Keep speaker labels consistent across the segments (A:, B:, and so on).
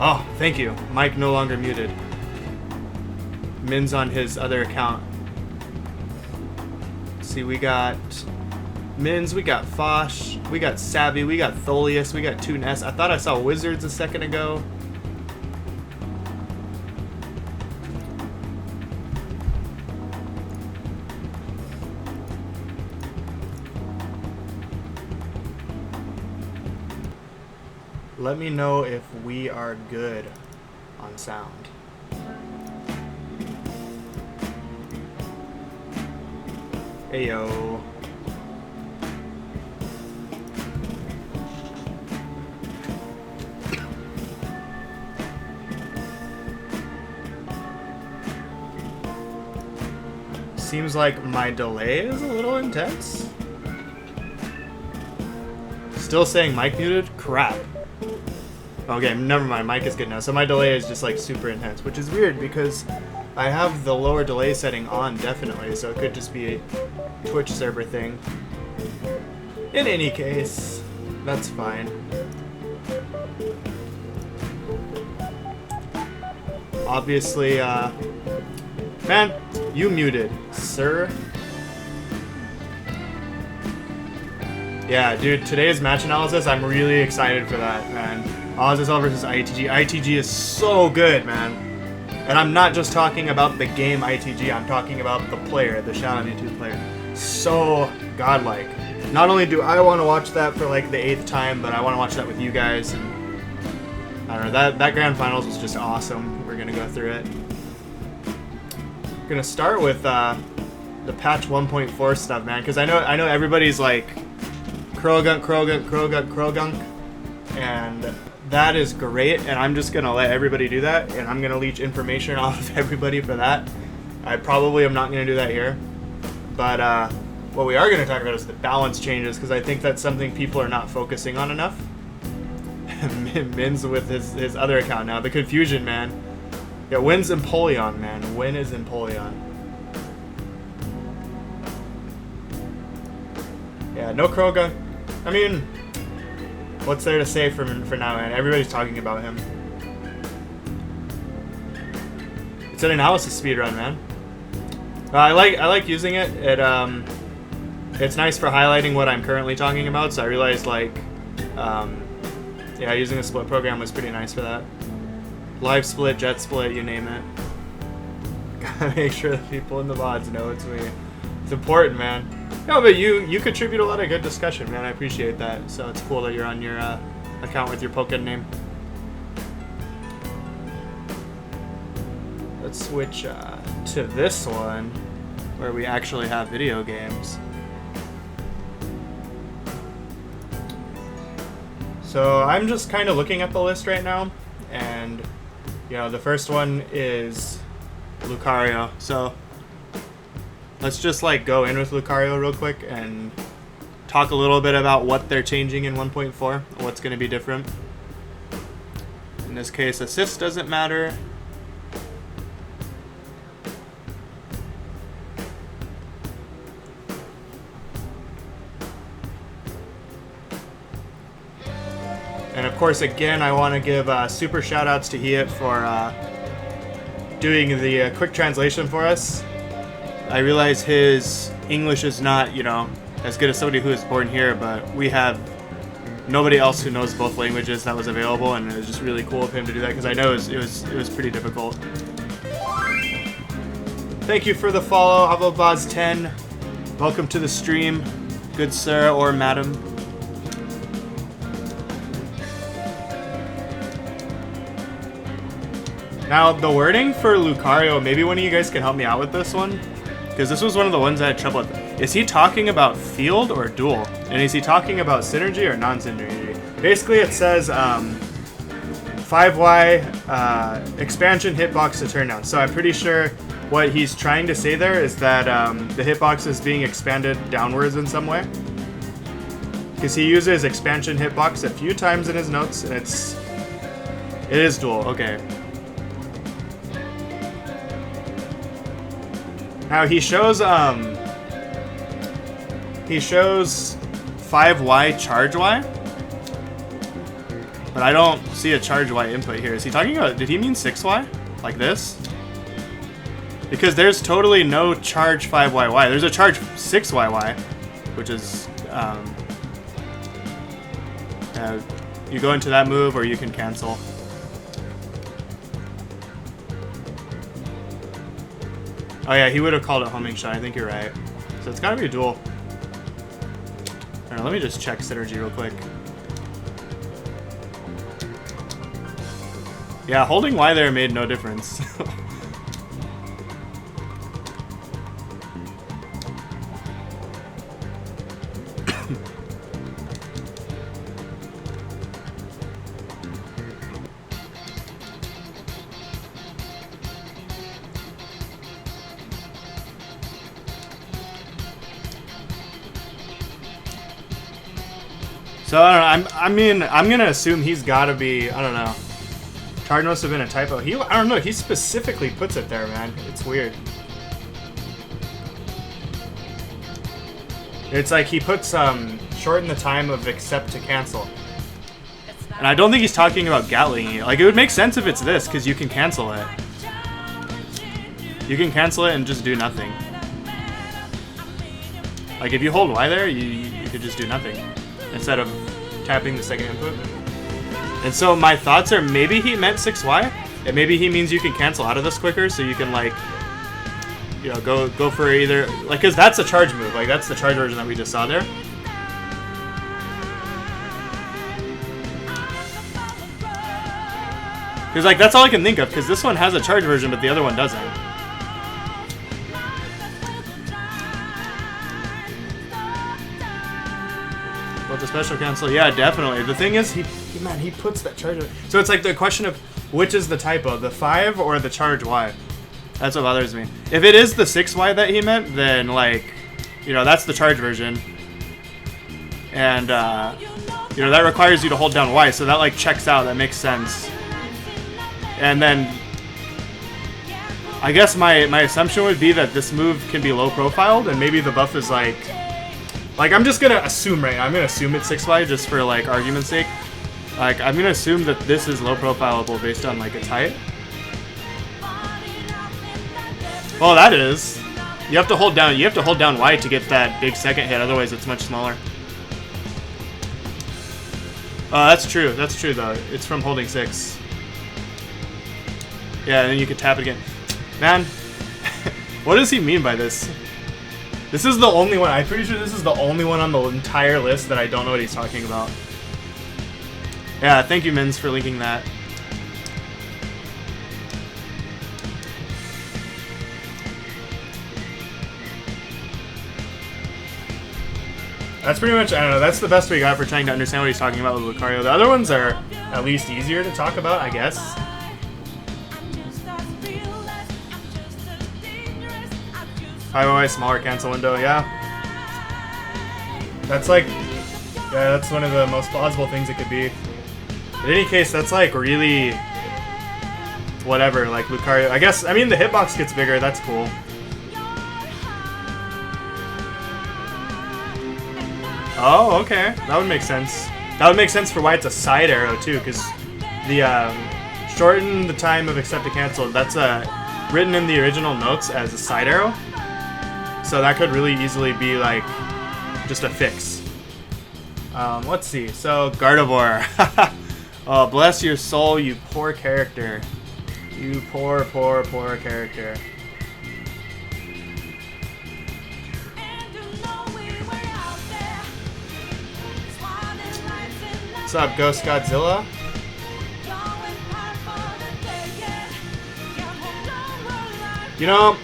A: Oh, thank you. Mike no longer muted. Min's on his other account. Let's see, we got Mins, we got Fosh, we got Savvy, we got Tholius, we got Toon S. I thought I saw Wizards a second ago. Let me know if we are good on sound. Ayo. Seems like my delay is a little intense. Still saying mic muted? Crap. Okay, never mind. Mic is good now. So my delay is just like super intense, which is weird because I have the lower delay setting on definitely, so it could just be a Twitch server thing. In any case, that's fine. Obviously, man, you muted, sir. Yeah, dude, today's match analysis, I'm really excited for that, man. Ozzel versus ITG. ITG is so good, man. And I'm not just talking about the game ITG, I'm talking about the player, the Shadow 2 player. So godlike. Not only do I want to watch that for like the 8th time, but I want to watch that with you guys. And I don't know, that Grand Finals was just awesome. We're going to go through it. We're going to start with the patch 1.4 stuff, man, because I know everybody's like Krogunk, and that is great, and I'm just gonna let everybody do that, and I'm gonna leech information off of everybody for that. I probably am not gonna do that here, but what we are gonna talk about is the balance changes, because I think that's something people are not focusing on enough. Min's with his other account now. The confusion, man. Yeah, Win's Empoleon, man. Win is Empoleon. Yeah, no Kroga. I mean, what's there to say for now, man? Everybody's talking about him. It's an analysis speedrun, man. I like using it. It's nice for highlighting what I'm currently talking about. So I realized yeah, using a split program was pretty nice for that. Live split, jet split, you name it. Gotta make sure that people in the VODs know it's me. It's important, man. No, but you contribute a lot of good discussion, man. I appreciate that. So it's cool that you're on your account with your Pokken name. Let's switch to this one, where we actually have video games. So I'm just kind of looking at the list right now, and you know, the first one is Lucario. So let's just like go in with Lucario real quick and talk a little bit about what they're changing in 1.4, what's going to be different. In this case, assist doesn't matter. And of course, again, I want to give super shout-outs to Hiet for doing the quick translation for us. I realize his English is not, you know, as good as somebody who is born here, but we have nobody else who knows both languages that was available, and it was just really cool of him to do that because I know it was pretty difficult. Thank you for the follow, Avobaz10. Welcome to the stream, good sir or madam. Now, the wording for Lucario, maybe one of you guys can help me out with this one, because this was one of the ones I had trouble with. Is he talking about field or duel? And is he talking about synergy or non-synergy? Basically, it says 5Y expansion hitbox to turn down. So I'm pretty sure what he's trying to say there is that the hitbox is being expanded downwards in some way. Because he uses expansion hitbox a few times in his notes, and it is duel. Okay. Now he shows 5Y charge Y. But I don't see a charge Y input here. Is he talking about, did he mean 6Y? Like this? Because there's totally no charge 5YY. There's a charge 6YY, which is, you go into that move or you can cancel. Oh yeah, he would have called it homing shot. I think you're right. So it's gotta be a duel. Alright, let me just check synergy real quick. Yeah, holding Y there made no difference. So I don't know. I'm gonna assume he's gotta be. I don't know. Charge must have been a typo. I don't know. He specifically puts it there, man. It's weird. It's like he puts shorten the time of accept to cancel. And I don't think he's talking about Gatling it. Like it would make sense if it's this, because you can cancel it. You can cancel it and just do nothing. Like if you hold Y there, you could just do nothing instead of tapping the second input. And so my thoughts are maybe he meant 6Y, and maybe he means you can cancel out of this quicker, so you can like, you know, go for either like, cause that's a charge move. Like that's the charge version that we just saw there. Cause like that's all I can think of, cause this one has a charge version, but the other one doesn't. But the special cancel, yeah, definitely. The thing is, he puts that charge. So it's like the question of which is the typo, the 5 or the charge Y. That's what bothers me. If it is the 6Y that he meant, then like, you know, that's the charge version, and you know that requires you to hold down Y, so that like checks out. That makes sense. And then I guess my assumption would be that this move can be low profiled, and maybe the buff is like I'm just gonna assume right now. I'm gonna assume it's 6Y just for like argument's sake. Like I'm gonna assume that this is low profilable based on like its height. Well, that is. You have to hold down. You have to hold down Y to get that big second hit. Otherwise, it's much smaller. That's true. That's true though. It's from holding 6. Yeah, and then you can tap it again. Man, what does he mean by this? This is the only one. I'm pretty sure this is the only one on the entire list that I don't know what he's talking about. Yeah, thank you, Mins, for linking that. That's pretty much, I don't know, that's the best we got for trying to understand what he's talking about with Lucario. The other ones are at least easier to talk about, I guess. 5OI, smaller cancel window, yeah. That's like, yeah, that's one of the most plausible things it could be. In any case, that's like really, whatever, like Lucario. I guess, I mean, the hitbox gets bigger, that's cool. Oh, okay, that would make sense. That would make sense for why it's a side arrow too, because the shorten the time of accept to cancel, that's written in the original notes as a side arrow. So that could really easily be like just a fix. Let's see. So Gardevoir. Oh, bless your soul, you poor character. You poor, poor, poor character. What's up, Ghost Godzilla? You know,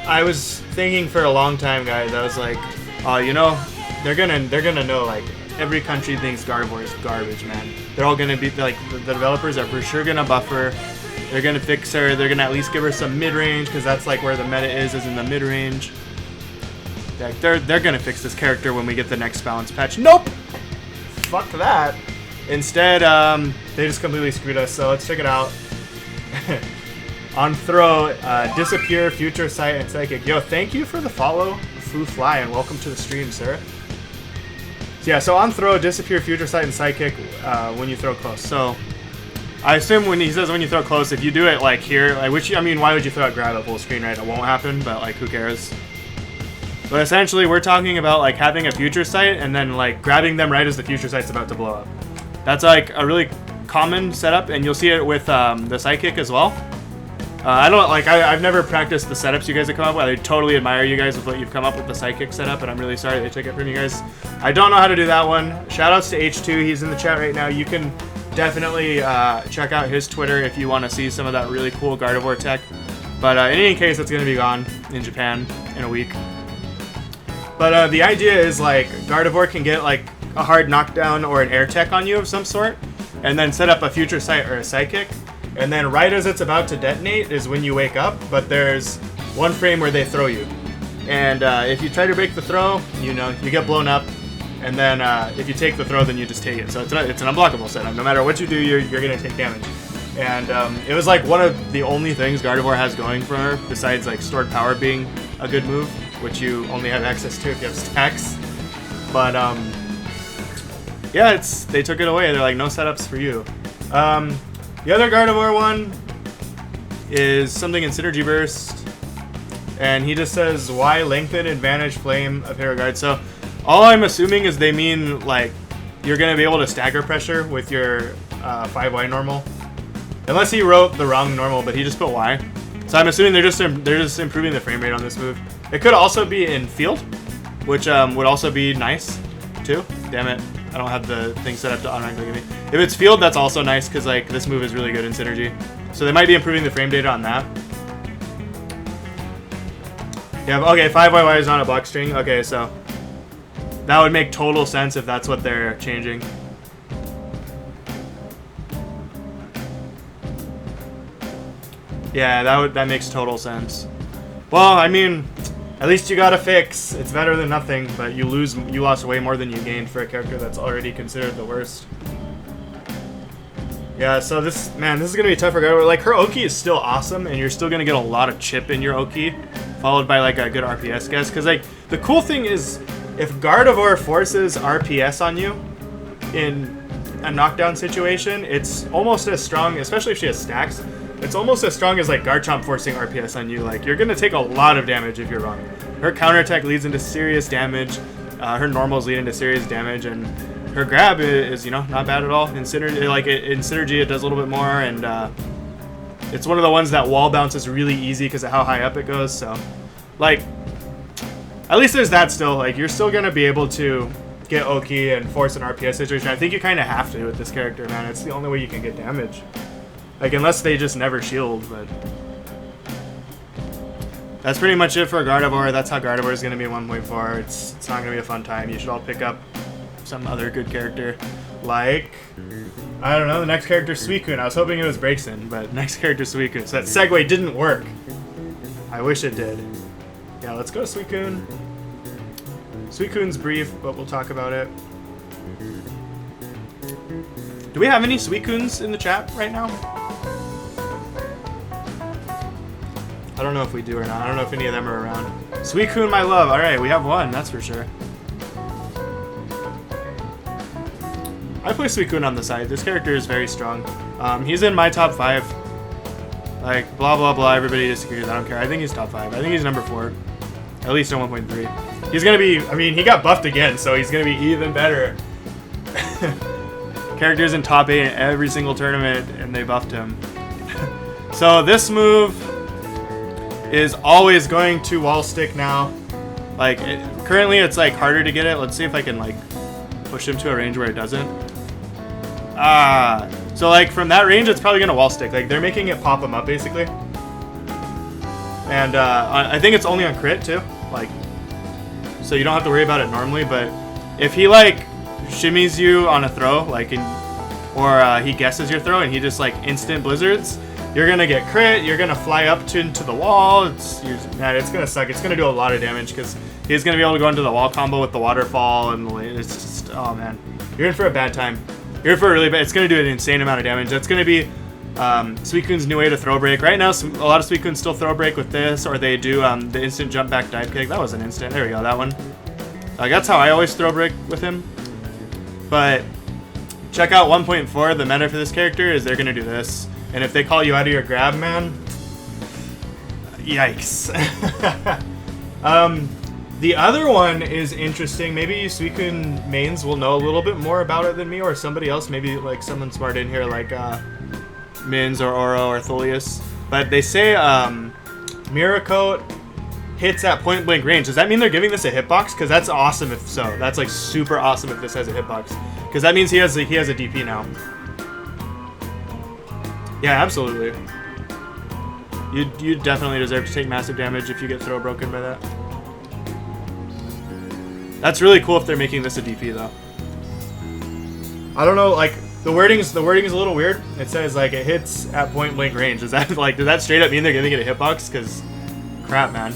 A: I was thinking for a long time, guys. I was like, oh, you know, they're gonna know like every country thinks Gardevoir is garbage, man. They're all gonna be like the developers are for sure gonna buff her. They're gonna fix her. They're gonna at least give her some mid range because that's like where the meta is in the mid range. Like they're gonna fix this character when we get the next balance patch. Nope. Fuck that. Instead, they just completely screwed us. So let's check it out. On throw, disappear, future sight, and psychic. Yo, thank you for the follow, Foo Fly, and welcome to the stream, sir. So yeah, so on throw, disappear future sight and sidekick when you throw close. So I assume when he says when you throw close, if you do it like here, like which I mean, why would you throw it grab at full screen, right? It won't happen, but like who cares? But essentially, we're talking about like having a future sight and then like grabbing them right as the future sight's about to blow up. That's like a really common setup, and you'll see it with the sidekick as well. I've never practiced the setups you guys have come up with. I totally admire you guys with what you've come up with the sidekick setup, and I'm really sorry they took it from you guys. I don't know how to do that one. Shoutouts to H2, he's in the chat right now. You can definitely check out his Twitter if you want to see some of that really cool Gardevoir tech. But in any case, it's going to be gone in Japan in a week. But the idea is like Gardevoir can get like a hard knockdown or an air tech on you of some sort, and then set up a future sight or a sidekick. And then right as it's about to detonate is when you wake up, but there's one frame where they throw you. And if you try to break the throw, you get blown up. And then if you take the throw, then you just take it. So it's an unblockable setup. No matter what you do, you're going to take damage. And it was like one of the only things Gardevoir has going for her, besides like stored power being a good move, which you only have access to if you have stacks. But yeah, they took it away. They're like, no setups for you. The other Gardevoir one is something in Synergy Burst, and he just says, why lengthen advantage flame of Hero Guard? So all I'm assuming is they mean like you're going to be able to stagger pressure with your 5Y normal. Unless he wrote the wrong normal, but he just put Y. So I'm assuming they're just improving the frame rate on this move. It could also be in field, which would also be nice too. Damn it. I don't have the thing set up to automatically give me. If it's field, that's also nice because like this move is really good in synergy. So they might be improving the frame data on that. Yeah, okay, 5YY is on a block string. Okay, so that would make total sense if that's what they're changing. Yeah, that makes total sense. Well, I mean, at least you got a fix. It's better than nothing, but you lost way more than you gained for a character that's already considered the worst. Yeah, so this is gonna be tough for Gardevoir. Like her Oki is still awesome, and you're still gonna get a lot of chip in your Oki, followed by like a good RPS guess. Because like the cool thing is, if Gardevoir forces RPS on you in a knockdown situation, it's almost as strong, especially if she has stacks. It's almost as strong as like Garchomp forcing RPS on you. Like you're gonna take a lot of damage if you're wrong. Her counterattack leads into serious damage. Her normals lead into serious damage, and her grab is not bad at all. In synergy, it does a little bit more, and it's one of the ones that wall bounces really easy because of how high up it goes. So, like, at least there's that still. Like you're still gonna be able to get Oki and force an RPS situation. I think you kind of have to with this character, man. It's the only way you can get damage. Like, unless they just never shield, but that's pretty much it for Gardevoir. That's how Gardevoir is going to be 1.4. It's not going to be a fun time. You should all pick up some other good character, like, I don't know, the next character, Suicune. I was hoping it was Braixen, but next character, Suicune. So that segue didn't work. I wish it did. Yeah, let's go Suicune. Suicune's brief, but we'll talk about it. Do we have any Suicunes in the chat right now? I don't know if we do or not. I don't know if any of them are around. Suicune, my love. Alright, we have one, that's for sure. I play Suicune on the side. This character is very strong. He's in my top 5. Like, blah, blah, blah. Everybody disagrees. I don't care. I think he's top 5. I think he's number 4. At least in 1.3. He's going to be... I mean, he got buffed again, so he's going to be even better. Characters in top 8 in every single tournament, and they buffed him. So this move is always going to wall stick now. Like, currently it's like harder to get it. Let's see if I can like push him to a range where it doesn't. So like from that range, it's probably gonna wall stick. Like they're making it pop him up basically. And I think it's only on crit too. Like, so you don't have to worry about it normally. But if he like shimmies you on a throw, like or he guesses your throw and he just like instant blizzards, you're gonna get crit. You're gonna fly up into the wall. It's gonna suck. It's gonna do a lot of damage because he's gonna be able to go into the wall combo with the waterfall, and it's just, oh man, you're in for a bad time. You're in for a really bad. It's gonna do an insane amount of damage. That's gonna be Suicune's new way to throw break. Right now, a lot of Suicunes still throw break with this, or they do the instant jump back dive kick. That was an instant. There we go. That one. That's how I always throw break with him. But check out 1.4. The meta for this character is they're gonna do this, and if they call you out of your grab, man, yikes. The other one is interesting. Maybe you Suicune mains will know a little bit more about it than me, or somebody else. Maybe like someone smart in here, like Mins or Oro or Tholius. But they say Miracote hits at point blank range. Does that mean they're giving this a hitbox? Because that's awesome if so. That's like super awesome if this has a hitbox. Because that means he has a DP now. Yeah, absolutely. You definitely deserve to take massive damage if you get throw broken by that. That's really cool if they're making this a DP though. I don't know, like the wording's a little weird. It says like it hits at point blank range. Does that does that straight up mean they're giving it a hitbox? Because crap, man.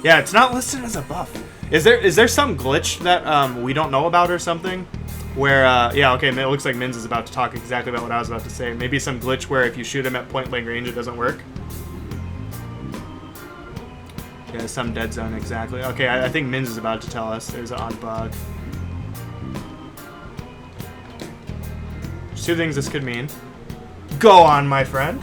A: Yeah, it's not listed as a buff. Is there some glitch that we don't know about or something? Where yeah, okay, it looks like Mins is about to talk exactly about what I was about to say. Maybe some glitch where if you shoot him at point blank range, it doesn't work. Yeah, some dead zone, exactly. Okay, I think Mins is about to tell us. There's an odd bug. There's two things this could mean. Go on, my friend.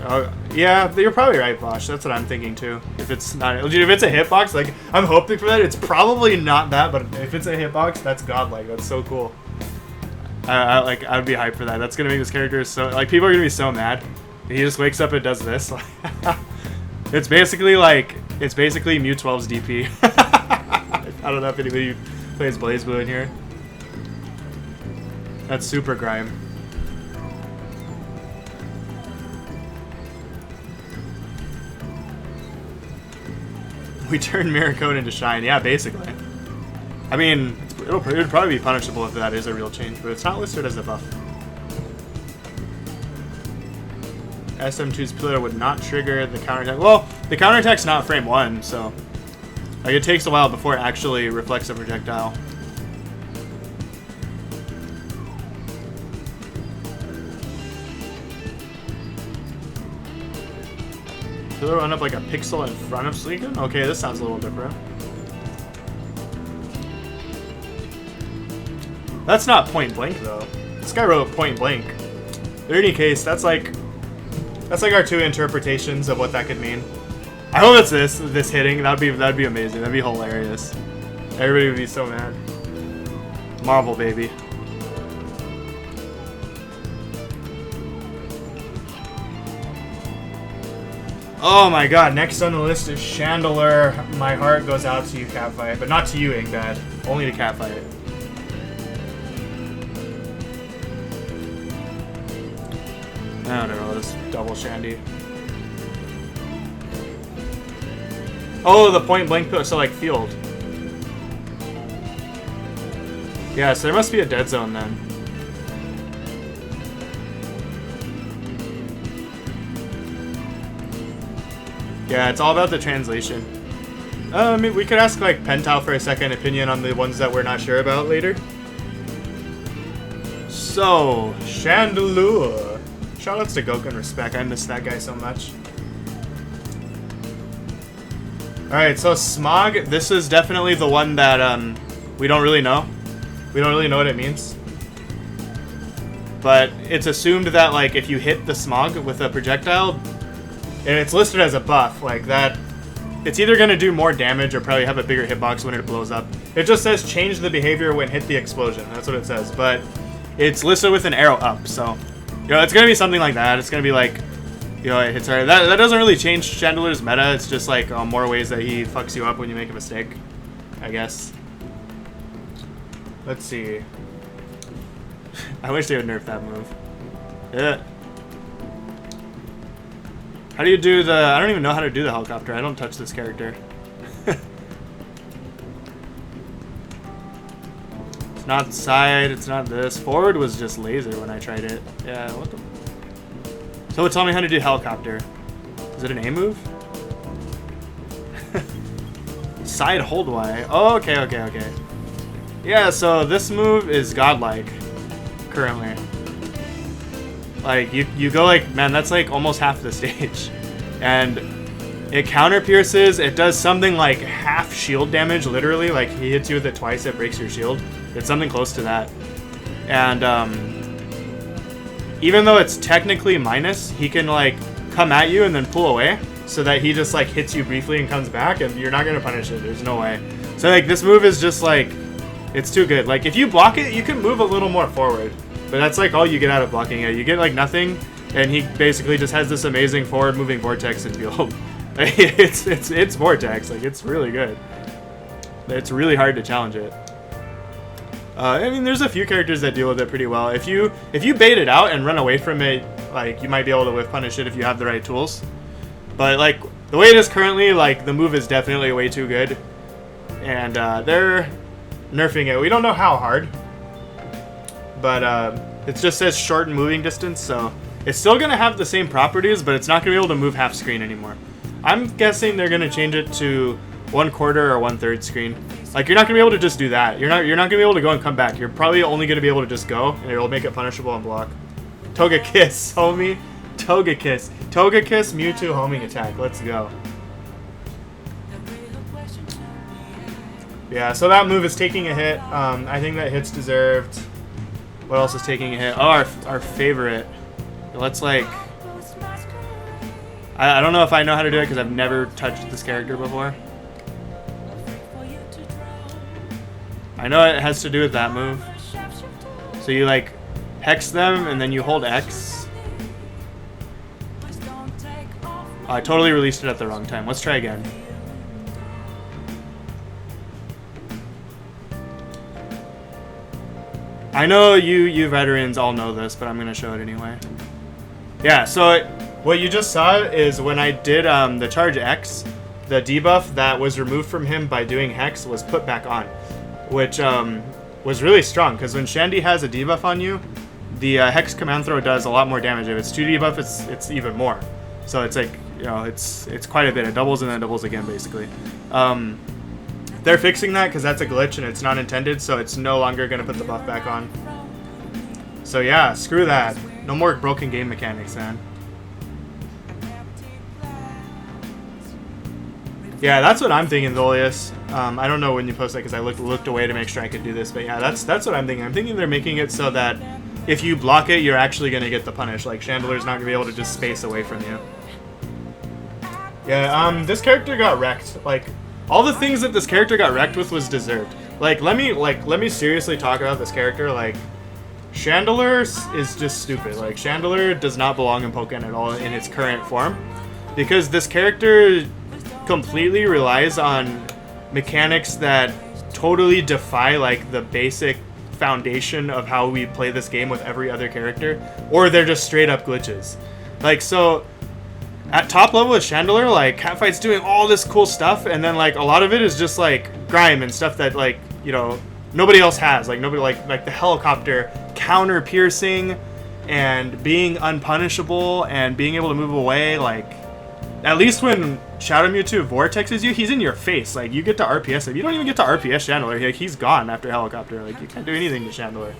A: Oh, yeah, you're probably right, Bosch. That's what I'm thinking too. If it's not, if it's a hitbox, like I'm hoping for that. It's probably not that, but if it's a hitbox, that's godlike. That's so cool. I would be hyped for that. That's gonna make this character so like people are gonna be so mad. He just wakes up and does this. It's basically Mew 12's DP. I don't know if anybody plays BlazBlue in here. That's super grime. We turn Miracote into Shine. Yeah, basically. I mean, it would probably be punishable if that is a real change, but it's not listed as a buff. SM2's pillar would not trigger the counterattack. Well, the counterattack's not frame 1, so like it takes a while before it actually reflects a projectile. Pillar run up like a pixel in front of Suicune? Okay, this sounds a little different. That's not point blank though. This guy wrote point blank. In any case, that's like our two interpretations of what that could mean. I hope it's this hitting. That'd be amazing. That'd be hilarious. Everybody would be so mad. Marvel, baby. Oh my god, next on the list is Chandelure. My heart goes out to you, Catfight. But not to you, Ingbad. Only to Catfight. I don't know, this double Shandy. Oh, the point blank pillar, so like field. Yeah, so there must be a dead zone then. Yeah, it's all about the translation. I mean, we could ask like Pental for a second opinion on the ones that we're not sure about later. So, Chandelure. Shoutouts to Goku and Respect. I miss that guy so much. Alright, so Smog. This is definitely the one that we don't really know. We don't really know what it means. But it's assumed that like if you hit the Smog with a projectile, and it's listed as a buff, like that, it's either going to do more damage or probably have a bigger hitbox when it blows up. It just says change the behavior when hit the explosion. That's what it says. But it's listed with an arrow up, so you know, it's going to be something like that. It's going to be like, you know, it hits hard. That doesn't really change Chandelure's meta. It's just like more ways that he fucks you up when you make a mistake, I guess. Let's see. I wish they would nerf that move. Yeah. How do you do the... I don't even know how to do the helicopter. I don't touch this character. It's not side. It's not this. Forward was just laser when I tried it. Yeah, what the... So tell me how to do helicopter. Is it an A move? Side hold Y. Oh, okay, okay, okay. Yeah, so this move is godlike. Currently. Like, you go like, man, that's like almost half the stage. And It counter pierces. It does something like half shield damage, literally. Like he hits you with it twice, it breaks your shield. It's something close to that. And even though it's technically minus, he can like come at you and then pull away, so that he just like hits you briefly and comes back, and you're not gonna punish it. There's no way. So like this move is just like, it's too good. Like if you block it, you can move a little more forward, but that's like all you get out of blocking it. You get like nothing, and he basically just has this amazing forward moving vortex and field. It's vortex. Like it's really good. It's really hard to challenge it. I mean, there's a few characters that deal with it pretty well. If you bait it out and run away from it, like you might be able to whiff punish it if you have the right tools. But like the way it is currently, like the move is definitely way too good, and they're nerfing it. We don't know how hard, but it just says shorten moving distance, so it's still gonna have the same properties, but it's not gonna be able to move half screen anymore. I'm guessing they're gonna change it to 1/4 or 1/3 screen. Like you're not gonna be able to just do that. You're not gonna be able to go and come back. You're probably only gonna be able to just go, and it'll make it punishable and block. Toga Kiss, homie. Toga Kiss. Toga Kiss Mewtwo homing attack. Let's go. Yeah, so that move is taking a hit. I think that hit's deserved. What else is taking a hit? Oh, our favorite. Let's like... I don't know if I know how to do it because I've never touched this character before. I know it has to do with that move. So you like hex them and then you hold X. Oh, I totally released it at the wrong time. Let's try again. I know you veterans all know this, but I'm gonna show it anyway. Yeah, so what you just saw is when I did the charge X, the debuff that was removed from him by doing Hex was put back on, which was really strong, because when Shandy has a debuff on you, the Hex command throw does a lot more damage. If it's 2 debuff, it's even more. So it's like, you know, it's quite a bit. It doubles and then doubles again, basically. They're fixing that because that's a glitch and it's not intended, so it's no longer going to put the buff back on. So yeah, screw that. No more broken game mechanics, man. Yeah, that's what I'm thinking, Zolius. I don't know when you post that because I looked away to make sure I could do this, but yeah, that's what I'm thinking. I'm thinking they're making it so that if you block it, you're actually going to get the punish. Like, Chandeler's not going to be able to just space away from you. Yeah, this character got wrecked. Like, all the things that this character got wrecked with was deserved. Like, let me seriously talk about this character. Like, Chandeler is just stupid. Like, Chandeler does not belong in Pokemon at all in its current form, because this character completely relies on mechanics that totally defy like the basic foundation of how we play this game with every other character, or they're just straight up glitches. Like, so at top level with Chandeler, like, Catfight's doing all this cool stuff, and then like a lot of it is just like grime and stuff that, like, you know, nobody else has. Like, nobody, like the helicopter counter piercing and being unpunishable and being able to move away. Like, at least when Shadow Mewtwo vortexes you, he's in your face. Like, you get to RPS him. You don't even get to RPS Chandeler. Like, he's gone after helicopter. Like, you can't do anything to Chandeler.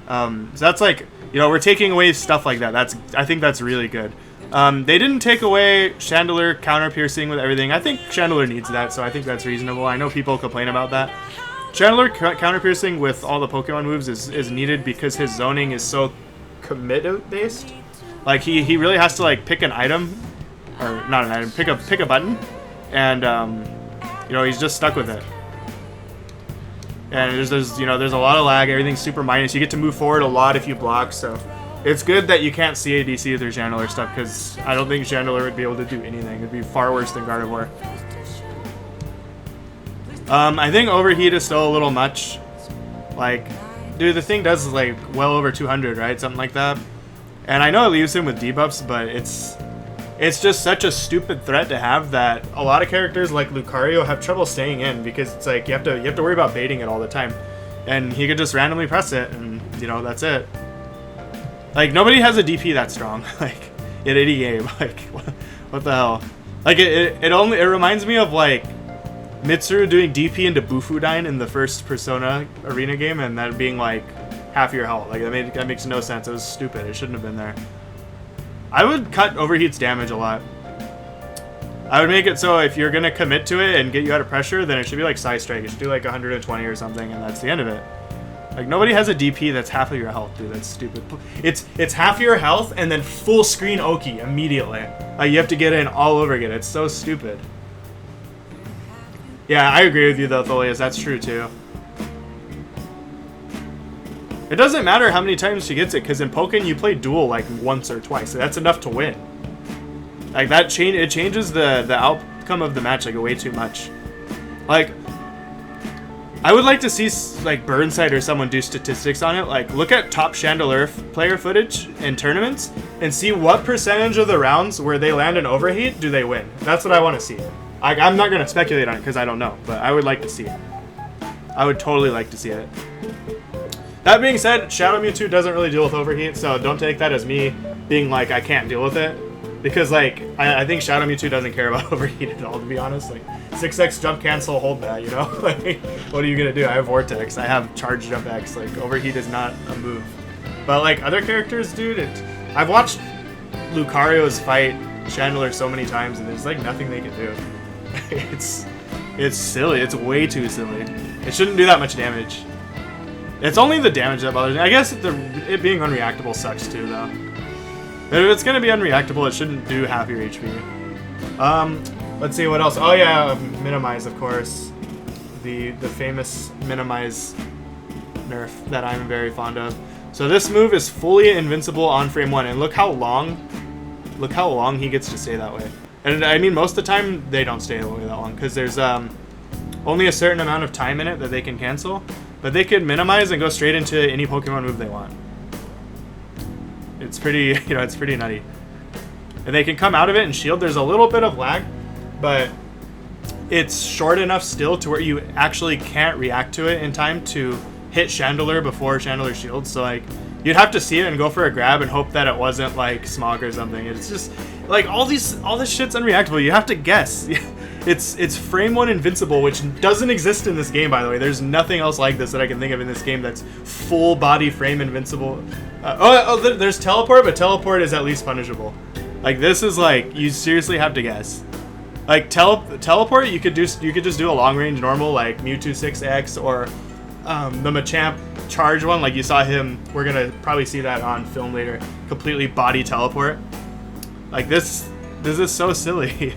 A: So that's like, you know, we're taking away stuff like that. I think that's really good. They didn't take away Chandeler counter piercing with everything. I think Chandeler needs that, so I think that's reasonable. I know people complain about that. Chandeler counter piercing with all the Pokemon moves is needed because his zoning is so commit based. Like, he really has to like pick an item, or not an item, pick a button, and you know, he's just stuck with it. And there's you know, there's a lot of lag. Everything's super minus. You get to move forward a lot if you block, so it's good that you can't CADC through Chandeler stuff, because I don't think Chandeler would be able to do anything. It'd be far worse than Gardevoir. I think Overheat is still a little much. Like, dude, the thing does like well over 200, right? Something like that. And I know it leaves him with debuffs, but it's just such a stupid threat to have that a lot of characters like Lucario have trouble staying in, because it's like you have to worry about baiting it all the time. And he could just randomly press it, and you know, that's it. Like, nobody has a DP that strong, like, in any game. Like, what the hell? Like, it reminds me of, like, Mitsuru doing DP into Bufudine in the first Persona arena game, and that being, like, half your health. Like, that makes no sense. It was stupid. It shouldn't have been there. I would cut Overheat's damage a lot. I would make it so if you're gonna commit to it and get you out of pressure, then it should be like Side Strike. It should do like 120 or something, and that's the end of it. Like, nobody has a DP that's half of your health, dude. That's stupid. It's half your health and then full screen Oki immediately. Like, you have to get in all over again. It's so stupid. Yeah, I agree with you though, Tholius. That's true too. It doesn't matter how many times she gets it, because in Pokken you play duel like once or twice. So that's enough to win. Like, that it changes the outcome of the match like way too much. Like, I would like to see like Burnside or someone do statistics on it. Like, look at top Chandelier player footage in tournaments and see what percentage of the rounds where they land an overheat do they win. That's what I want to see. I'm not going to speculate on it because I don't know, but I would like to see it. I would totally like to see it. That being said, Shadow Mewtwo doesn't really deal with overheat, so don't take that as me being like, I can't deal with it. Because, like, I think Shadow Mewtwo doesn't care about overheat at all, to be honest. Like, 6x jump cancel, hold that, you know? Like, what are you going to do? I have Vortex. I have Charge Jump X. Like, overheat is not a move. But, like, other characters, dude, I've watched Lucario's fight Chandelier so many times, and there's, like, nothing they can do. It's silly. It's way too silly. It shouldn't do that much damage. It's only the damage that bothers me. I guess it being unreactable sucks, too, though. But if it's going to be unreactable, it shouldn't do half your HP. Let's see what else. Oh yeah, Minimize, of course. The famous Minimize nerf that I'm very fond of. So this move is fully invincible on frame 1, and look how long he gets to stay that way. And I mean, most of the time, they don't stay that way that long, because there's only a certain amount of time in it that they can cancel. But they could Minimize and go straight into any Pokemon move they want. It's pretty, it's pretty nutty. And they can come out of it and shield. There's a little bit of lag, but it's short enough still to where you actually can't react to it in time to hit Chandelier before Chandelier shields. So, like, you'd have to see it and go for a grab and hope that it wasn't, like, Smog or something. It's just, like, all this shit's unreactable. You have to guess. It's frame 1 invincible, which doesn't exist in this game, by the way. There's nothing else like this that I can think of in this game that's full body frame invincible. There's Teleport, but Teleport is at least punishable. Like, this is like, you seriously have to guess. Like, Teleport, you could just do a long range normal, like Mewtwo 6X, or the Machamp charge one, like you saw him. We're gonna probably see that on film later. Completely body teleport. Like, this is so silly.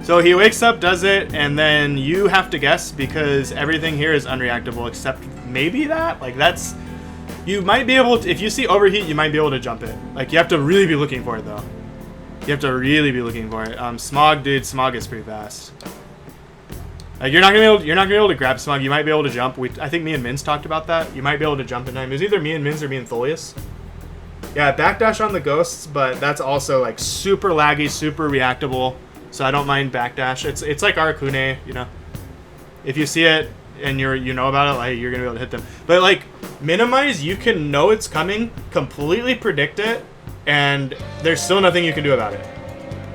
A: So he wakes up, does it, and then you have to guess because everything here is unreactable except maybe that. Like, that's, you might be able to, if you see overheat, you might be able to jump it. Like, you have to really be looking for it though. You have to really be looking for it. Smog, dude, Smog is pretty fast. Like, you're not gonna be able to grab Smog. You might be able to jump. I think me and Minz talked about that. You might be able to jump in time. It was either me and Minz or me and Tholius. Yeah, backdash on the ghosts, but that's also like super laggy, super reactable. So I don't mind backdash. It's like Aracune, you know. If you see it and you know about it, like, you're gonna be able to hit them. But like Minimize, you can know it's coming, completely predict it, and there's still nothing you can do about it.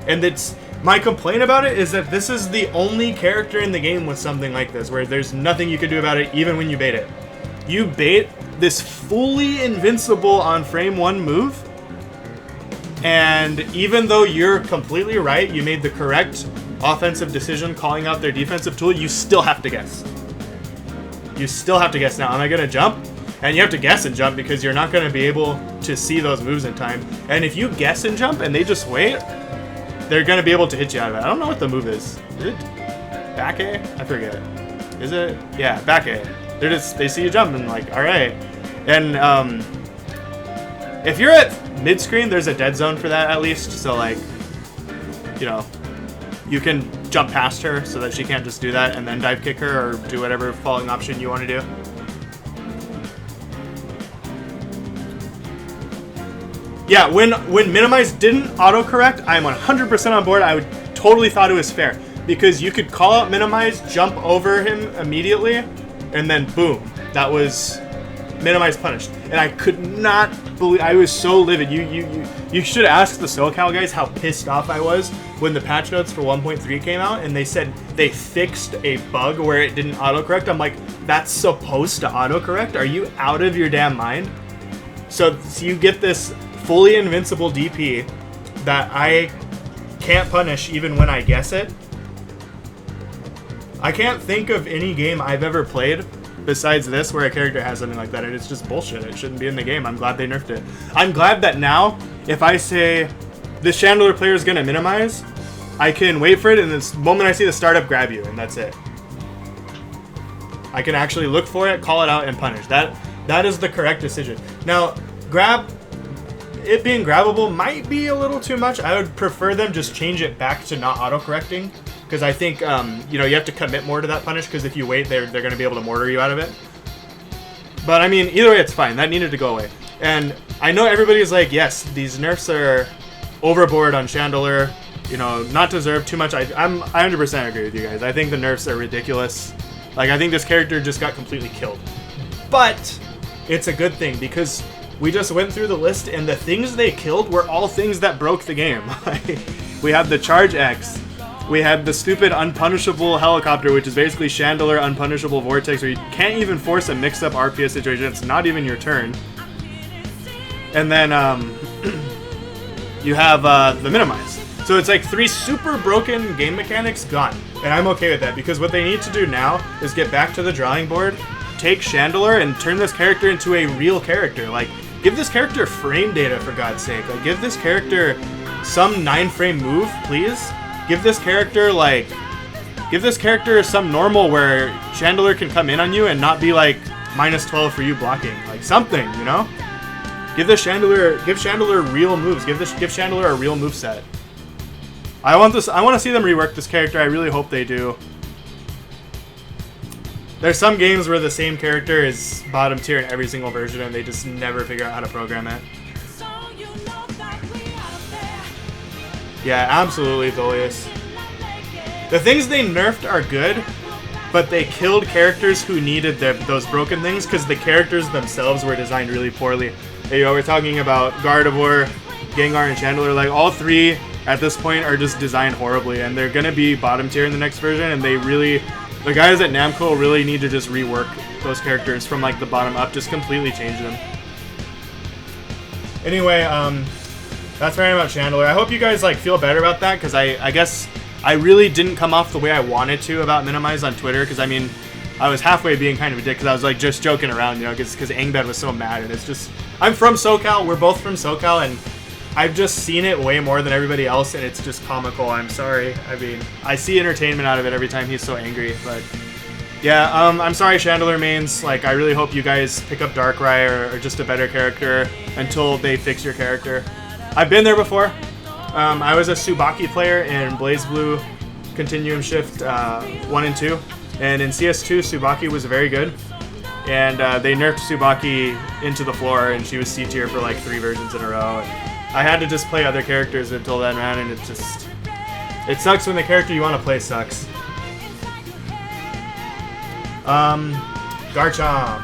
A: And it's my complaint about it is that this is the only character in the game with something like this, where there's nothing you can do about it, even when you bait it. You bait this fully invincible on frame 1 move, and even though you're completely right, you made the correct offensive decision calling out their defensive tool, you still have to guess. You still have to guess now. Am I going to jump? And you have to guess and jump because you're not going to be able to see those moves in time. And if you guess and jump and they just wait, they're going to be able to hit you out of it. I don't know what the move is. Is it back A? I forget. Is it? Yeah, back A. They see you jump and like, all right. And if you're at mid-screen, there's a dead zone for that at least. So, like, you know, you can jump past her so that she can't just do that and then dive kick her or do whatever falling option you want to do. Yeah, when Minimize didn't autocorrect, I'm 100% on board. I would totally thought it was fair because you could call out Minimize, jump over him immediately, and then boom, that was Minimize punished. And I could not believe, I was so livid. You should ask the SoCal guys how pissed off I was when the patch notes for 1.3 came out and they said they fixed a bug where it didn't autocorrect. I'm like, that's supposed to autocorrect? Are you out of your damn mind? So you get this fully invincible DP that I can't punish even when I guess it. I can't think of any game I've ever played besides this where a character has something like that, and it's just bullshit. It shouldn't be in the game. I'm glad they nerfed it. I'm glad that now, if I say this Chandler player is gonna minimize, I can wait for it, and the moment I see the startup, grab you, and that's it. I can actually look for it, call it out, and punish. That is the correct decision. Now, it being grabbable might be a little too much. I would prefer them just change it back to not auto-correcting, because I think you have to commit more to that punish, because if you wait, they're going to be able to mortar you out of it. But I mean, either way, it's fine. That needed to go away. And I know everybody's like, yes, these nerfs are overboard on Chandler. Not deserved too much. I 100% agree with you guys. I think the nerfs are ridiculous. Like, I think this character just got completely killed. But it's a good thing, because we just went through the list, and the things they killed were all things that broke the game. We had the Charge X. We had the stupid unpunishable helicopter, which is basically Chandler unpunishable vortex, where you can't even force a mixed-up RPS situation. It's not even your turn. And then you have the minimize. So it's like 3 super broken game mechanics gone. And I'm okay with that, because what they need to do now is get back to the drawing board, take Chandler, and turn this character into a real character. Like, give this character frame data, for God's sake. Like, give this character some 9-frame move, please. Give this character some normal where Chandler can come in on you and not be like -12 for you blocking. Like, something, Give Chandler real moves. Give Chandler a real moveset. I want to see them rework this character. I really hope they do. There's some games where the same character is bottom tier in every single version, and they just never figure out how to program it. Yeah, absolutely, Tholius. The things they nerfed are good, but they killed characters who needed those broken things, because the characters themselves were designed really poorly. We're talking about Gardevoir, Gengar, and Chandler. Like, all 3 at this point are just designed horribly, and they're gonna be bottom tier in the next version, and the guys at Namco really need to just rework those characters from like the bottom up, just completely change them. Anyway, that's right about Chandler. I hope you guys feel better about that, because I guess I really didn't come off the way I wanted to about Minimize on Twitter, because I mean, I was halfway being kind of a dick, because I was just joking around, because Angbed was so mad, and it's just, I'm from SoCal, we're both from SoCal, and I've just seen it way more than everybody else, and it's just comical. I'm sorry. I mean, I see entertainment out of it every time he's so angry, but yeah, I'm sorry, Chandler mains. I really hope you guys pick up Darkrai or just a better character until they fix your character. I've been there before. I was a Tsubaki player in BlazBlue Continuum Shift 1 and 2, and in CS2, Tsubaki was very good, and they nerfed Tsubaki into the floor, and she was C tier for 3 versions in a row. I had to just play other characters until then, man, and it sucks when the character you want to play sucks. Garchomp.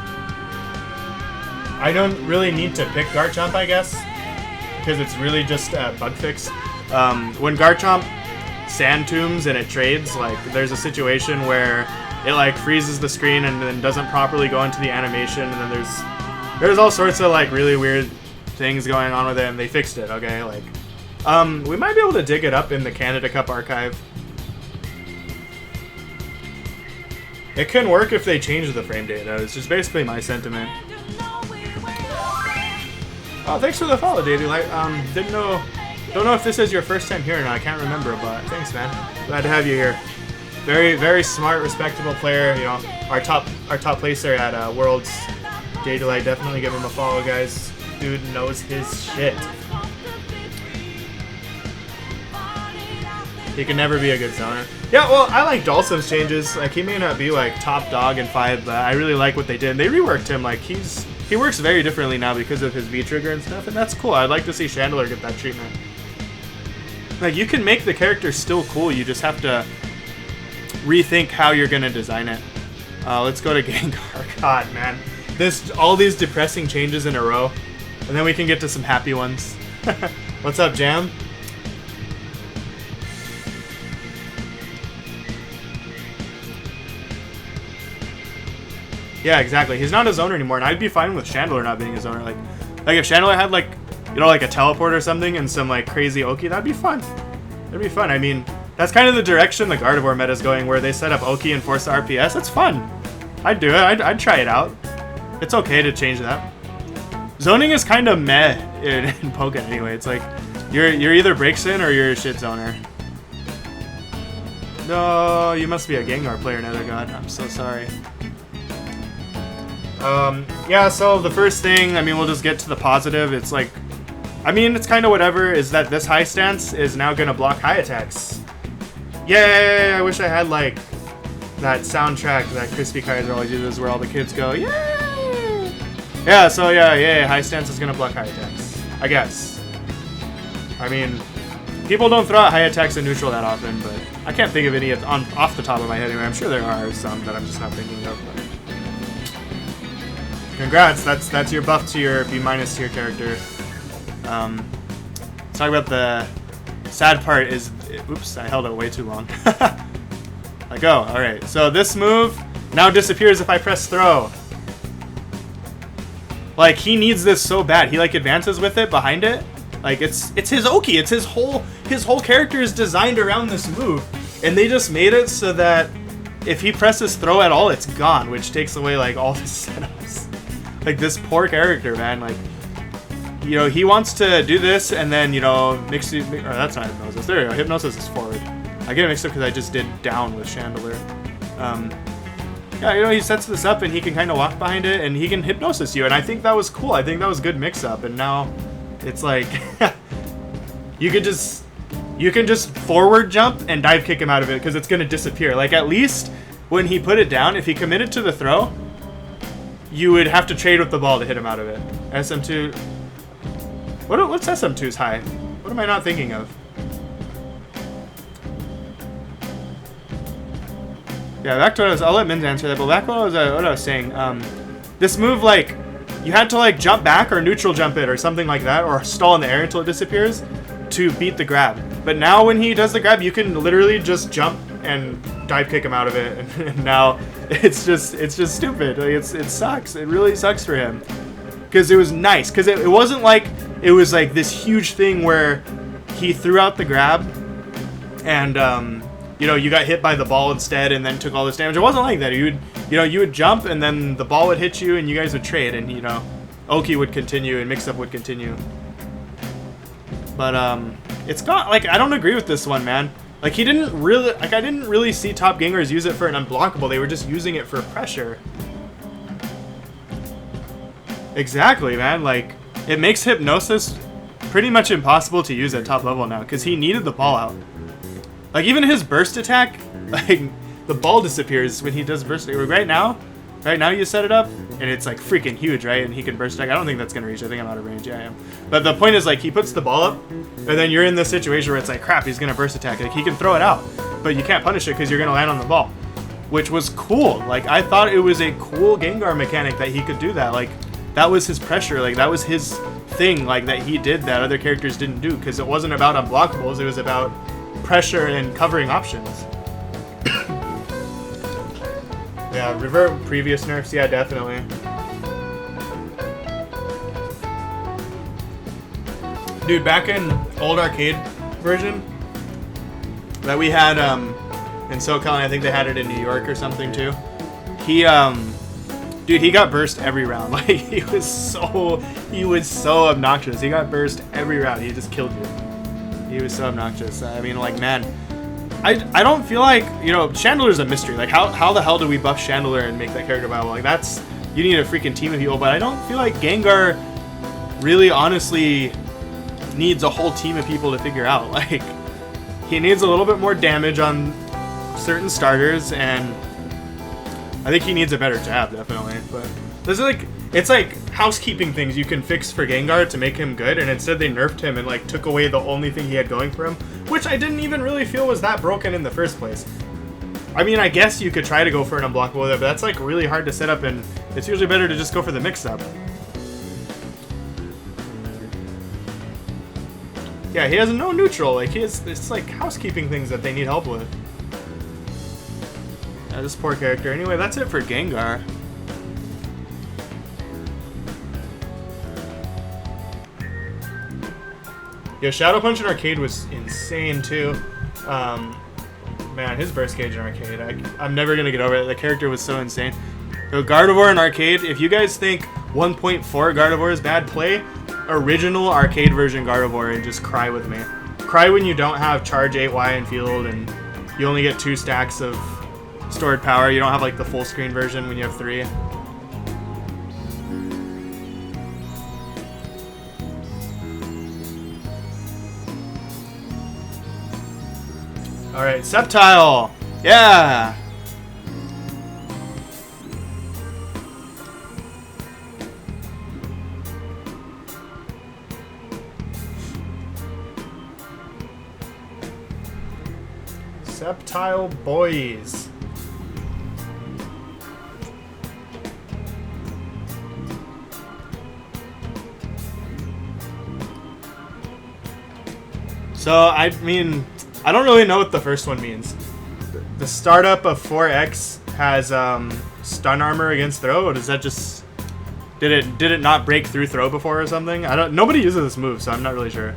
A: I don't really need to pick Garchomp, I guess, because it's really just a bug fix. When Garchomp sand tombs and it trades, there's a situation where it freezes the screen and then doesn't properly go into the animation, and then there's all sorts of really weird things going on with it, and they fixed it, okay? We might be able to dig it up in the Canada Cup archive. It can work if they change the frame data. It's just basically my sentiment. Oh, thanks for the follow, Daily. Don't know if this is your first time here or not. I can't remember, but thanks, man. Glad to have you here. Very, very smart, respectable player. Our top placer at Worlds. Daily, definitely give him a follow, guys. Dude knows his shit. He can never be a good zoner. Yeah, well, I like Dawson's changes. He may not be top dog in 5, but I really like what they did. And they reworked him. He works very differently now because of his V trigger and stuff, and that's cool. I'd like to see Chandler get that treatment. You can make the character still cool. You just have to rethink how you're gonna design it. Let's go to Gengar. God, man, all these depressing changes in a row. And then we can get to some happy ones. What's up, Jam? Yeah, exactly. He's not a zoner anymore, and I'd be fine with Chandler not being a zoner. Like if Chandler had a teleport or something and some crazy Oki, that'd be fun. It'd be fun. I mean, that's kind of the direction the Gardevoir meta is going, where they set up Oki and force the RPS. That's fun. I'd do it. I'd try it out. It's okay to change that. Zoning is kind of meh in Pokken anyway. It's like you're either breaks in or you're a shit zoner. No, you must be a Gengar player, Nether God. I'm so sorry. Yeah, so the first thing, I mean, we'll just get to the positive. It's like, I mean, it's kind of whatever, is that this high stance is now going to block high attacks. Yay! I wish I had, like, that soundtrack that Crispy Kaiser always uses where all the kids go, yay! Yeah, so yeah, yay, high stance is going to block high attacks. I guess. I mean, people don't throw out high attacks in neutral that often, but I can't think of any off the top of my head anyway. I'm sure there are some that I'm just not thinking of. But congrats, that's your buff to your B- tier character. Let's talk about the sad part is, oops, I held it way too long. Let go. Alright, so this move now disappears if I press throw. Like, he needs this so bad. He, like, advances with it behind it. Like, it's his Oki. It's his whole character is designed around this move. And they just made it so that if he presses throw at all, it's gone, which takes away, like, all his setups. Like, this poor character, man. Like, you know, he wants to do this and then, you know, mix it. Or that's not Hypnosis. There you go. Hypnosis is forward. I get it mixed up because I just did down with Chandelure. Yeah, you know, he sets this up and he can kind of walk behind it and he can Hypnosis you. And I think that was cool. I think that was good mix-up. And now it's like, you can just forward jump and dive kick him out of it because it's going to disappear. Like, at least when he put it down, if he committed to the throw, you would have to trade with the ball to hit him out of it. SM2... What's SM2's high? What am I not thinking of? Yeah, back to what I was... I'll let Minz answer that, but back to what I was saying. This move, like, you had to, like, jump back or neutral jump it or something like that, or stall in the air until it disappears to beat the grab. But now when he does the grab, you can literally just jump and dive kick him out of it. And now it's just stupid. Like, it sucks. It really sucks for him. Because it was nice. Because it wasn't like it was like this huge thing where he threw out the grab and you know, you got hit by the ball instead and then took all this damage. It wasn't like that. You would jump and then the ball would hit you and you guys would trade and, you know, Oki would continue and mix-up would continue. But it's got, like, I don't agree with this one, man. Like, I didn't really see top Gengars use it for an unblockable. They were just using it for pressure. Exactly, man. Like, it makes Hypnosis pretty much impossible to use at top level now because he needed the ball out. Like, even his burst attack, like, the ball disappears when he does burst attack. Right now you set it up, and it's, like, freaking huge, right? And he can burst attack. I don't think that's going to reach. I think I'm out of range. Yeah, I am. But the point is, like, he puts the ball up, and then you're in this situation where it's like, crap, he's going to burst attack. Like, he can throw it out, but you can't punish it because you're going to land on the ball, which was cool. Like, I thought it was a cool Gengar mechanic that he could do that. Like, that was his pressure. Like, that was his thing, like, that he did that other characters didn't do because it wasn't about unblockables. It was about pressure and covering options. Yeah, revert previous nerfs. Yeah, definitely. Dude, back in old arcade version that we had in SoCal, and I think they had it in New York or something too. Dude, he got burst every round. Like, he was so obnoxious. He got burst every round. He just killed you. He was so obnoxious. I mean, like, man, I don't feel like, you know, Chandelure's a mystery. Like, how the hell do we buff Chandelure and make that character viable? Like, that's, you need a freaking team of people. But I don't feel like Gengar really, honestly, needs a whole team of people to figure out. Like, he needs a little bit more damage on certain starters, and I think he needs a better jab, definitely. But this is like, it's like housekeeping things you can fix for Gengar to make him good, and instead they nerfed him and, like, took away the only thing he had going for him, which I didn't even really feel was that broken in the first place. I mean, I guess you could try to go for an unblockable there, but that's, like, really hard to set up, and it's usually better to just go for the mix-up. Yeah, he has no neutral. Like, it's like housekeeping things that they need help with. Yeah, this poor character. Anyway, that's it for Gengar. Yeah, Shadow Punch in Arcade was insane too. Man, his burst gauge in Arcade, I'm never going to get over it. The character was so insane. So Gardevoir in Arcade, if you guys think 1.4 Gardevoir is bad, play original Arcade version Gardevoir and just cry with me. Cry when you don't have Charge 8Y in field and you only get 2 stacks of stored power. You don't have like the full screen version when you have 3. Alright, Sceptile! Yeah! Sceptile boys. So, I mean, I don't really know what the first one means. The startup of 4X has stun armor against throw, or does that just... Did it not break through throw before or something? Nobody uses this move, so I'm not really sure.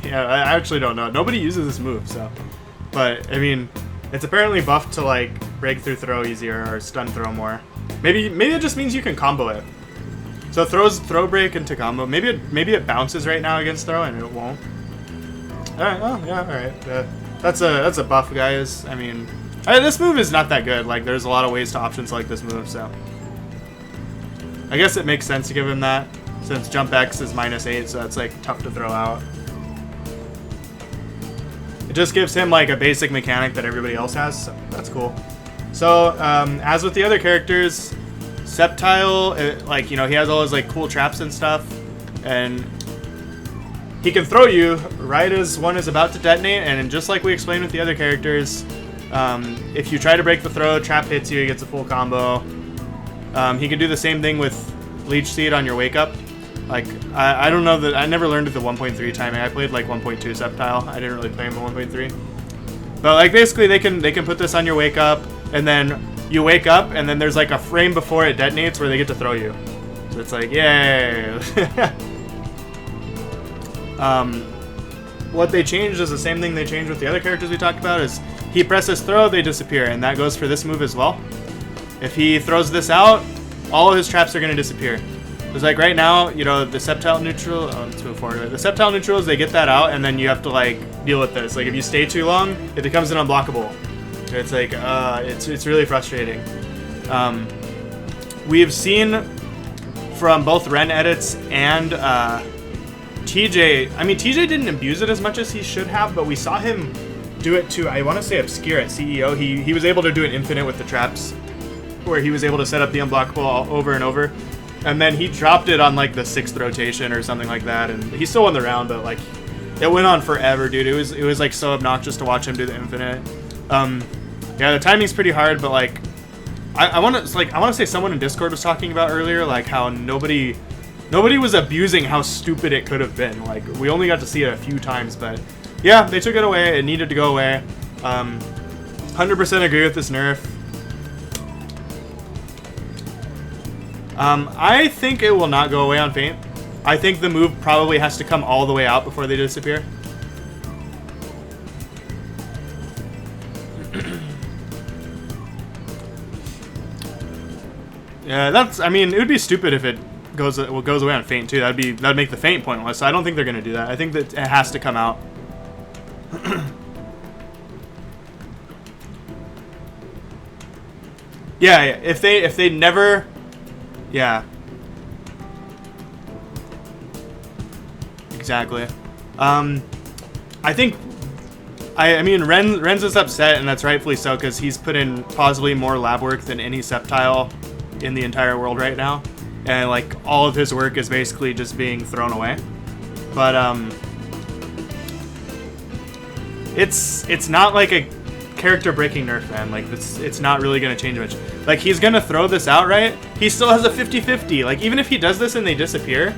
A: Yeah, I actually don't know. Nobody uses this move, so. But I mean, it's apparently buffed to like break through throw easier or stun throw more. Maybe it just means you can combo it. So throws throw break into combo. Maybe it bounces right now against throw and it won't. All right. Oh yeah. All right. That's a buff, guys. I mean, this move is not that good. Like there's a lot of ways to option select this move, so I guess it makes sense to give him that since jump X is -8, so that's like tough to throw out. It just gives him like a basic mechanic that everybody else has, so that's cool. So, as with the other characters, Sceptile, like, you know, he has all his like cool traps and stuff, and he can throw you right as one is about to detonate, and just like we explained with the other characters, if you try to break the throw, trap hits you, he gets a full combo. He can do the same thing with Leech Seed on your wake up. Like, I don't know that I never learned the 1.3 timing. I played like 1.2 Sceptile. I didn't really play him in 1.3. But like basically they can put this on your wake up, and then you wake up, and then there's like a frame before it detonates where they get to throw you. So it's like, yay! What they changed is the same thing they changed with the other characters we talked about. Is he presses throw, they disappear, and that goes for this move as well. If he throws this out, all of his traps are going to disappear. Because like right now, you know, the Sceptile neutral, let's move forward. The Sceptile neutrals, they get that out, and then you have to like deal with this. Like if you stay too long, it becomes an unblockable. It's like, it's really frustrating. We've seen from both Ren edits and TJ, I mean TJ didn't abuse it as much as he should have, but we saw him do it to, I want to say Obscure at CEO. He was able to do an infinite with the traps, where he was able to set up the unblockable all over and over. And then he dropped it on like the 6th rotation or something like that, and he still won the round, but like it went on forever, dude. It was like so obnoxious to watch him do the infinite. Yeah, the timing's pretty hard, but like I want to say someone in Discord was talking about earlier like how nobody was abusing how stupid it could have been. Like we only got to see it a few times, but yeah, they took it away. It needed to go away. 100% agree with this nerf. I think it will not go away on Feint. I think the move probably has to come all the way out before they disappear. Yeah, I mean, it would be stupid if it goes away on Feint too. That'd make the Feint pointless. So I don't think they're gonna do that. I think that it has to come out. Yeah, if they never. Yeah. Exactly. I think... I mean, Ren's is upset, and that's rightfully so, because he's put in possibly more lab work than any Sceptile in the entire world right now. And, like, all of his work is basically just being thrown away. But, it's not like a character-breaking nerf, man. Like, it's not really going to change much. Like, he's going to throw this out, right? He still has a 50-50. Like, even if he does this and they disappear,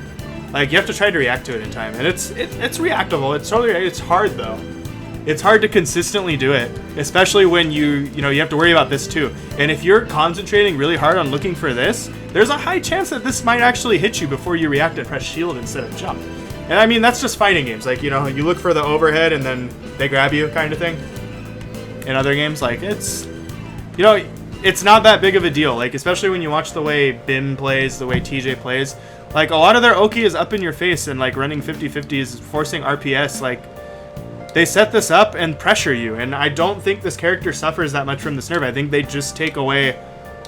A: like, you have to try to react to it in time. And it's reactable. It's totally... It's hard, though. it's hard to consistently do it, especially when you have to worry about this too. And if you're concentrating really hard on looking for this, there's a high chance that this might actually hit you before you react and press shield instead of jump. And I mean, that's just fighting games. Like, you look for the overhead and then they grab you kind of thing. In other games, like, it's not that big of a deal. Like, especially when you watch the way Bim plays, the way TJ plays. Like, a lot of their Oki is up in your face and, like, running 50-50s, forcing RPS. Like, they set this up and pressure you. And I don't think this character suffers that much from this nerf. I think they just take away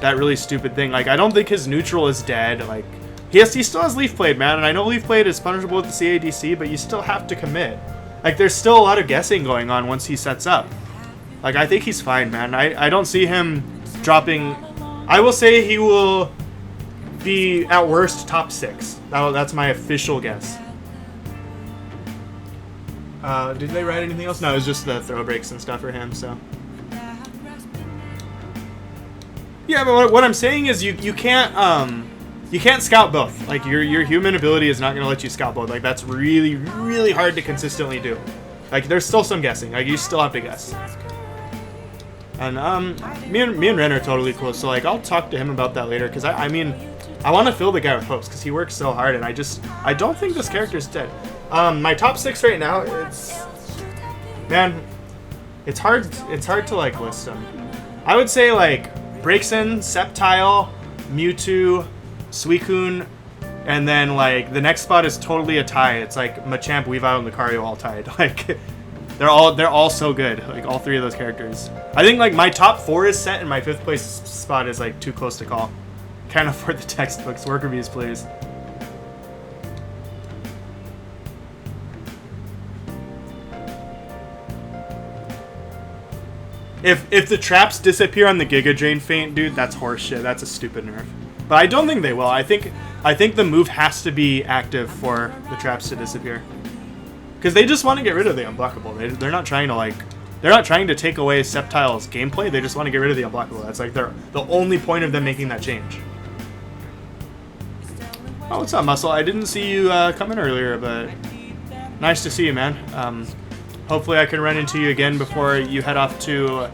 A: that really stupid thing. Like, I don't think his neutral is dead. Like, he still has Leaf Blade, man. And I know Leaf Blade is punishable with the CADC, but you still have to commit. Like, there's still a lot of guessing going on once he sets up. Like, I think he's fine, man. I don't see him dropping... I will say he will be, at worst, top 6. That's my official guess. Did they write anything else? No, it was just the throw breaks and stuff for him, so... Yeah, but what I'm saying is you can't scout both. Like, your human ability is not going to let you scout both. Like, that's really, really hard to consistently do. Like, there's still some guessing. Like, you still have to guess. And me and Ren are totally cool, so like I'll talk to him about that later, because I mean I want to fill the guy with hopes because he works so hard, and I don't think this character's dead. My top 6 right now, it's hard to like list them. I would say like Braixen, Sceptile, Mewtwo, Suicune, and then like the next spot is totally a tie. It's like Machamp, Weavile, and Lucario all tied. Like they're all so good. Like all 3 of those characters. I think like my top 4 is set, and my 5th place spot is like too close to call. Can't afford the textbooks. Work reviews, please. If the traps disappear on the Giga Drain feint, dude, that's horseshit. That's a stupid nerf. But I don't think they will. I think the move has to be active for the traps to disappear. Because they just want to get rid of the unblockable. They're not trying to take away Sceptile's gameplay. They just want to get rid of the unblockable. That's like the only point of them making that change. Oh, what's up, Muscle? I didn't see you come in earlier, but nice to see you, man. Hopefully I can run into you again before you head off to...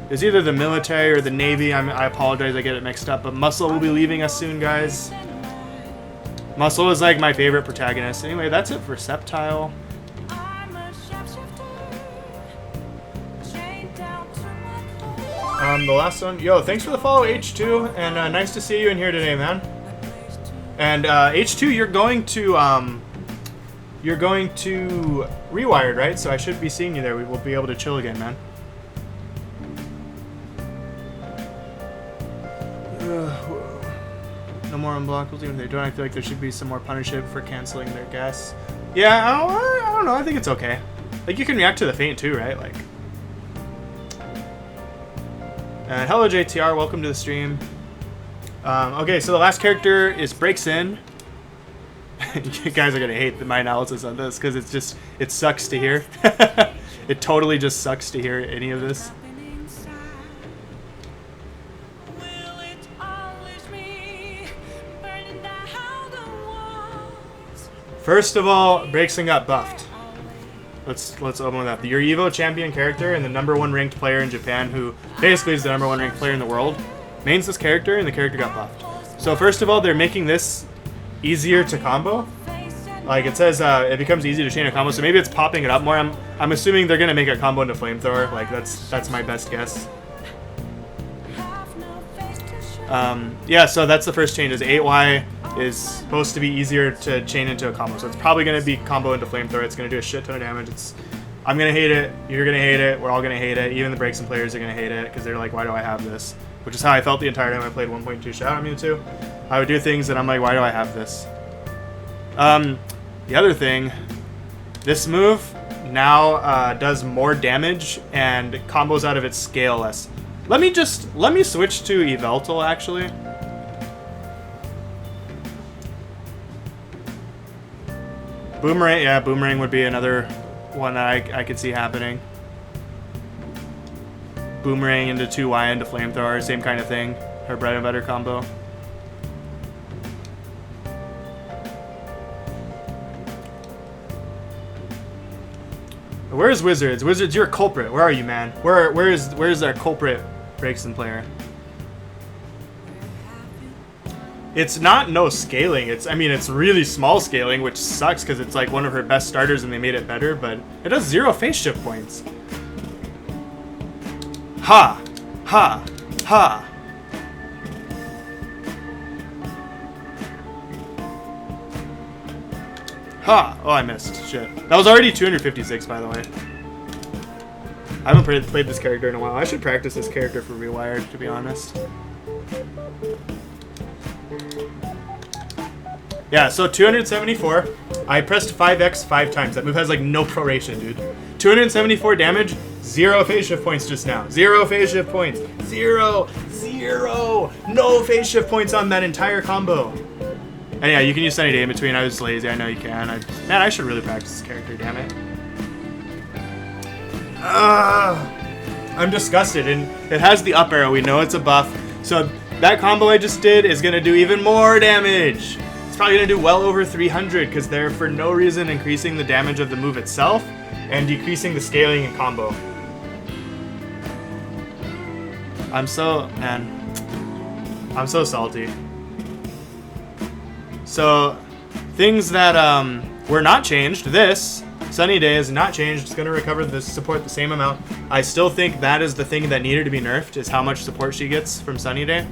A: It's either the military or the Navy. I apologize, I get it mixed up. But Muscle will be leaving us soon, guys. Muscle is like my favorite protagonist. Anyway, that's it for Sceptile. The last one. Yo, thanks for the follow, H2. And nice to see you in here today, man. And H2, you're going to Rewired, right? So I should be seeing you there. We will be able to chill again, man. No more unblockables, even if they don't. I feel like there should be some more punishment for canceling their guess. Yeah, I don't know. I think it's okay. Like, you can react to the feint too, right? Like. And hello, JTR. Welcome to the stream. Okay, so the last character is Braixen. You guys are gonna hate my analysis on this because it sucks to hear. It totally just sucks to hear any of this. First of all, Braixen got buffed. Let's open with that. Your Evo champion character and the #1 ranked player in Japan, who basically is the #1 ranked player in the world, mains this character, and the character got buffed. So first of all, they're making this easier to combo. Like it says, it becomes easy to chain a combo. So maybe it's popping it up more. I'm assuming they're gonna make a combo into flamethrower. Like that's my best guess. Yeah, so that's the first change. Is 8Y is supposed to be easier to chain into a combo. So it's probably gonna be combo into flamethrower. It's gonna do a shit ton of damage. I'm gonna hate it. You're gonna hate it. We're all gonna hate it. Even the Braixen players are gonna hate it because they're like, why do I have this? Which is how I felt the entire time I played 1.2 Shadow Mewtwo. I would do things that I'm like, why do I have this? The other thing, this move now does more damage and combos out of its scale less. Let me switch to Yveltal actually. Boomerang, yeah, Boomerang would be another one that I could see happening. Boomerang into 2Y into Flamethrower, same kind of thing. Her bread and butter combo. Where's Wizards? Wizards, you're a culprit. Where are you, man? Where's our culprit Breakson player? It's not no scaling. I mean, it's really small scaling, which sucks because it's like one of her best starters and they made it better, but it does 0 phase shift points. Ha! Ha! Ha! Ha! Oh, I missed. Shit. That was already 256, by the way. I haven't played this character in a while. I should practice this character for Rewired, to be honest. Yeah, so 274. I pressed 5x 5 times. That move has like no proration, dude. 274 damage, 0 phase shift points just now. 0 phase shift points. 0. No phase shift points on that entire combo. And yeah, you can use Sunny Day in between. I was lazy. I know you can. Man, I should really practice this character, damn it. I'm disgusted. And it has the up arrow. We know it's a buff. So that combo I just did is going to do even more damage. It's probably going to do well over 300 because they're for no reason increasing the damage of the move itself and decreasing the scaling and combo. I'm so salty. So, things that were not changed. This, Sunny Day, is not changed. It's going to recover this support the same amount. I still think that is the thing that needed to be nerfed, is how much support she gets from Sunny Day.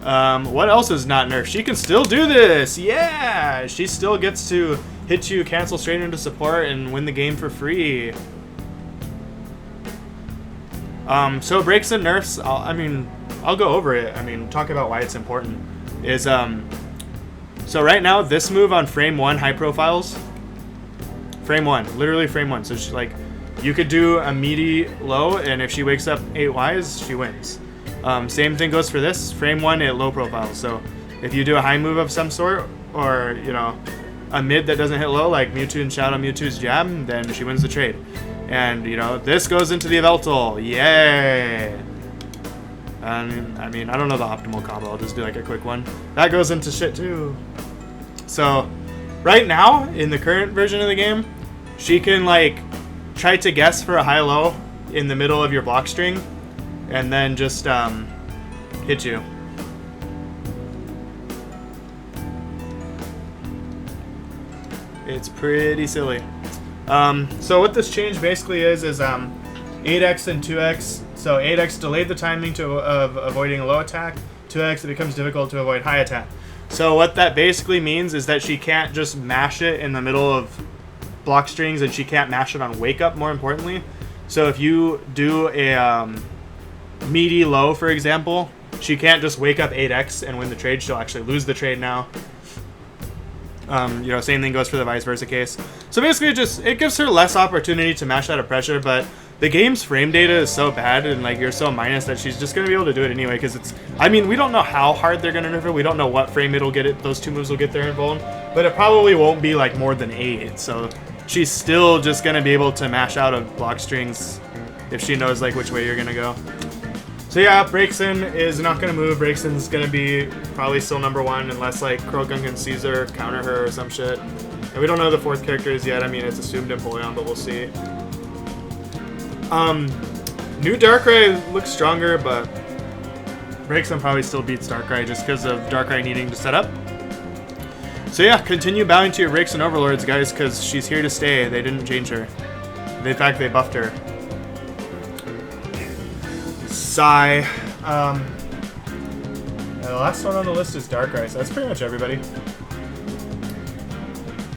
A: What else is not nerfed? She can still do this! Yeah! She still gets to hit you, cancel straight into support, and win the game for free. So breaks and nerfs, I'll go over it. Talk about why it's important. So right now, this move on frame 1 high profiles, frame 1, literally frame 1. So she, like, you could do a meaty low, and if she wakes up 8 Ys, she wins. Same thing goes for this, frame 1 at low profiles. So if you do a high move of some sort, or, you know, a mid that doesn't hit low, like Mewtwo and Shadow Mewtwo's jab, then she wins the trade. And, you know, this goes into the Yveltal. Yay! I don't know the optimal combo. I'll just do like a quick one. That goes into shit too. So, right now, in the current version of the game, she can like try to guess for a high-low in the middle of your block string, and then just hit you. It's pretty silly. So what this change basically is 8x and 2x. So 8x delayed the timing of avoiding a low attack. 2x, it becomes difficult to avoid high attack. So what that basically means is that she can't just mash it in the middle of block strings, and she can't mash it on wake up, more importantly. So if you do a meaty low, for example, she can't just wake up 8x and win the trade. She'll actually lose the trade now. You know, same thing goes for the vice versa case. So basically, it gives her less opportunity to mash out of pressure, but the game's frame data is so bad and like you're so minus that she's just gonna be able to do it anyway, because it's, we don't know how hard they're gonna nerf it. We don't know what frame it'll get it. Those two moves will get there in Vuln, but it probably won't be like more than 8. So she's still just gonna be able to mash out of block strings if she knows like which way you're gonna go. So yeah, Breakson is not gonna move. Breakson's gonna be probably still #1 unless like Croagunk and Caesar counter her or some shit. And we don't know the 4th characters yet. It's assumed Empoleon, but we'll see. New Darkrai looks stronger, but Breakson probably still beats Darkrai just because of Darkrai needing to set up. So yeah, continue bowing to your Breakson Overlords, guys, because she's here to stay. They didn't change her. In fact, they buffed her. Sigh. The last one on the list is Darkrai, so that's pretty much everybody.